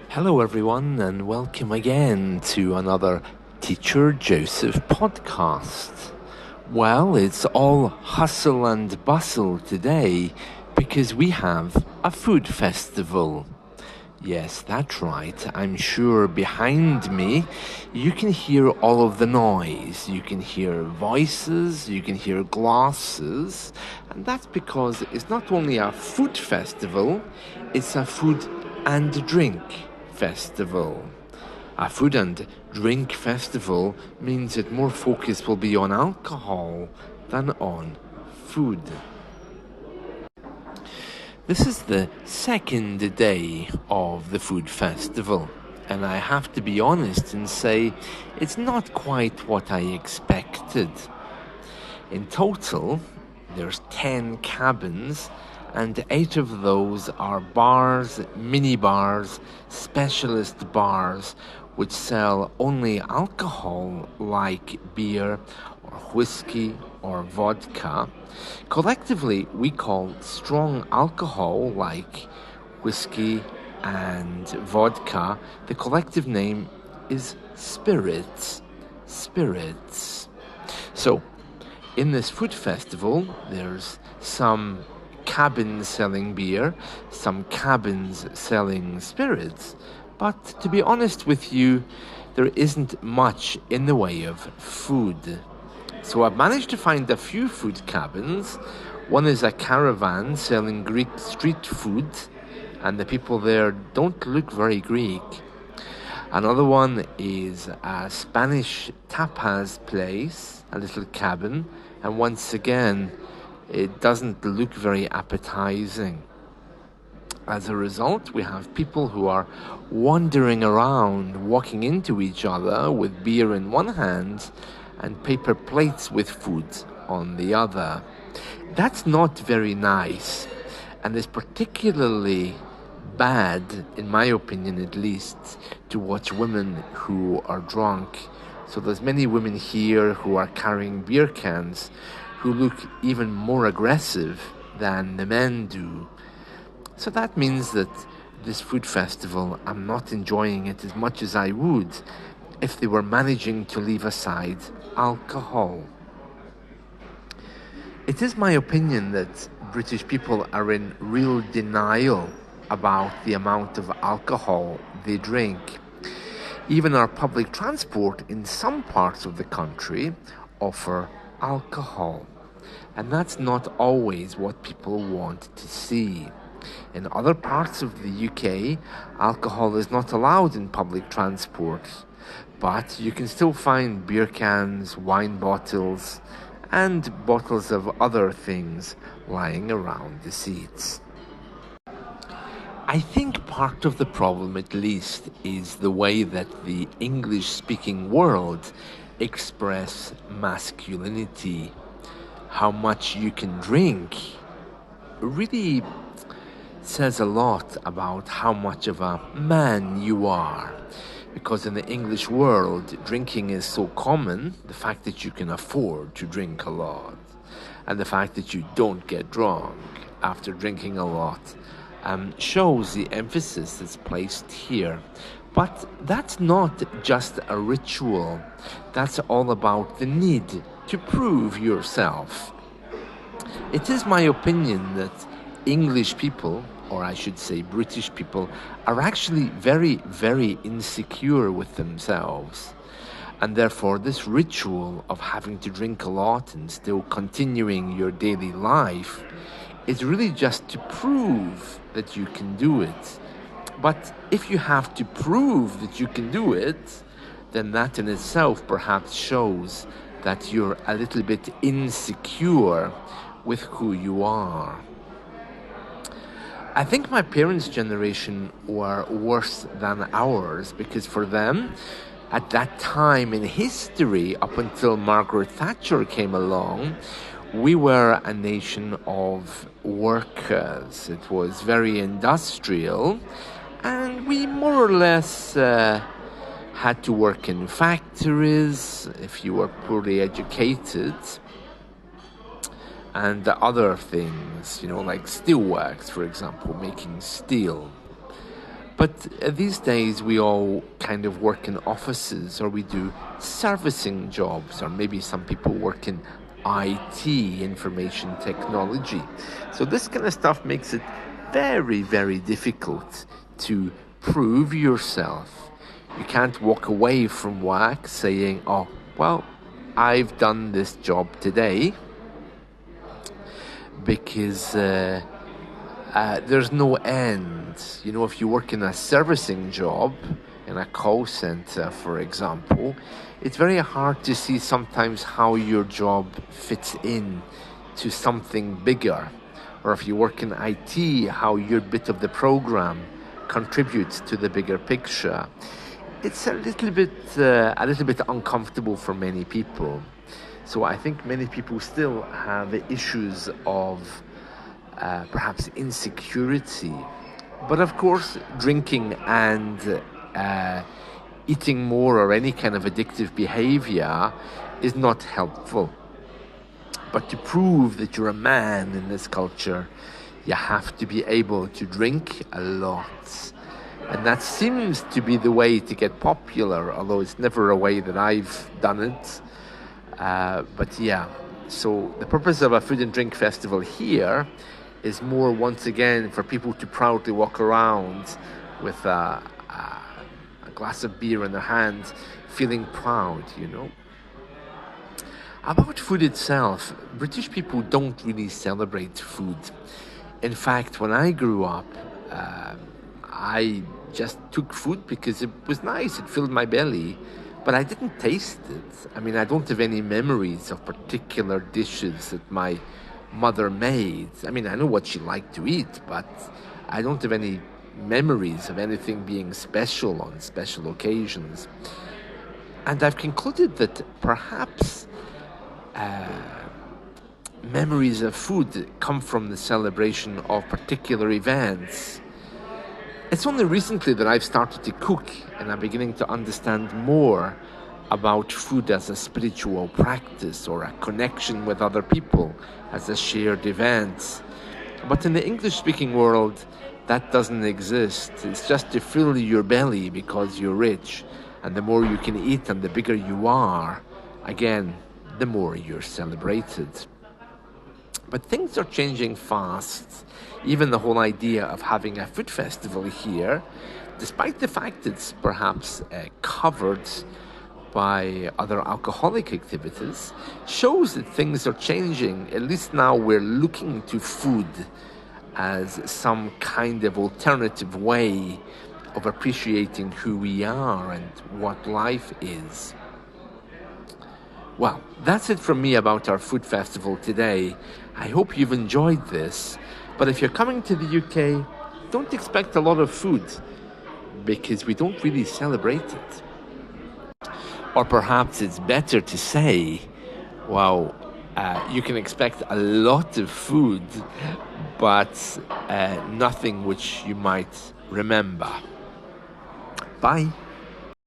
Hello, everyone, and welcome again to another Teacher Joseph podcast. Well, it's all hustle and bustle today because we have a food festival. Yes, that's right. I'm sure behind me you can hear all of the noise. You can hear voices, you can hear glasses, and that's because it's not only a food festival, it's a food and drink festival. A food and drink festival means that more focus will be on alcohol than on food. This is the second day of the food festival, and I have to be honest and say it's not quite what I expected. In total, there's 10 cabins, and 8 of those are bars, mini bars, specialist bars, which sell only alcohol like beer or whiskey or vodka. Collectively, we call strong alcohol like whiskey and vodka, the collective name is spirits. Spirits. So, in this food festival, there's some cabins selling beer, some cabins selling spirits, but to be honest with you, there isn't much in the way of food. So I've managed to find a few food cabins. One is a caravan selling Greek street food, and the people there don't look very Greek. Another one is a Spanish tapas place, a little cabin, and once again, it doesn't look very appetizing. As a result, we have people who are wandering around, walking into each other with beer in one hand and paper plates with food on the other. That's not very nice, and is particularly bad, in my opinion at least, to watch women who are drunk. So there's many women here who are carrying beer cans who look even more aggressive than the men do. So that means that this food festival, I'm not enjoying it as much as I would if they were managing to leave aside alcohol. It is my opinion that British people are in real denial about the amount of alcohol they drink. Even our public transport in some parts of the country offer alcohol. And that's not always what people want to see. In other parts of the UK, alcohol is not allowed in public transport, but you can still find beer cans, wine bottles, and bottles of other things lying around the seats. I think part of the problem, at least, is the way that the English-speaking world express masculinity. How much you can drink really says a lot about how much of a man you are. Because in the English world, drinking is so common, the fact that you can afford to drink a lot, and the fact that you don't get drunk after drinking a lot, shows the emphasis that's placed here. But that's not just a ritual. That's all about the need to prove yourself. It is my opinion that English people, or I should say British people, are actually very, very insecure with themselves. And therefore, this ritual of having to drink a lot and still continuing your daily life is really just to prove that you can do it. But if you have to prove that you can do it, then that in itself perhaps shows that you're a little bit insecure with who you are. I think my parents' generation were worse than ours because for them, at that time in history, up until Margaret Thatcher came along, we were a nation of workers. It was very industrial, and we more or less had to work in factories if you were poorly educated, and other things, like steelworks, for example, making steel. But these days we all kind of work in offices, or we do servicing jobs, or maybe some people work in IT, information technology. So this kind of stuff makes it very, very difficult to prove yourself. You can't walk away from work saying, oh, well, I've done this job today, because there's no end. You know, if you work in a servicing job, in a call center, for example, it's very hard to see sometimes how your job fits in to something bigger. Or if you work in IT, how your bit of the program contributes to the bigger picture. It's a little bit uncomfortable for many people. So I think many people still have issues of perhaps insecurity. But of course, drinking and eating more or any kind of addictive behavior is not helpful. But to prove that you're a man in this culture, you have to be able to drink a lot. And that seems to be the way to get popular, although it's never a way that I've done it. But yeah, so the purpose of a food and drink festival here is more, once again, for people to proudly walk around with a glass of beer in their hand, feeling proud, you know. About food itself, British people don't really celebrate food. In fact, when I grew up, I just took food because it was nice, it filled my belly, but I didn't taste it. I mean, I don't have any memories of particular dishes that my mother made. I mean, I know what she liked to eat, but I don't have any memories of anything being special on special occasions. And I've concluded that perhaps memories of food come from the celebration of particular events. It's only recently that I've started to cook, and I'm beginning to understand more about food as a spiritual practice or a connection with other people as a shared event. But in the English-speaking world, that doesn't exist. It's just to fill your belly because you're rich, and the more you can eat and the bigger you are, again, the more you're celebrated. But things are changing fast. Even the whole idea of having a food festival here, despite the fact it's perhaps covered by other alcoholic activities, shows that things are changing. At least now we're looking to food as some kind of alternative way of appreciating who we are and what life is. Well, that's it from me about our food festival today. I hope you've enjoyed this. But if you're coming to the UK, don't expect a lot of food, because we don't really celebrate it. Or perhaps it's better to say, well, you can expect a lot of food, but nothing which you might remember. Bye.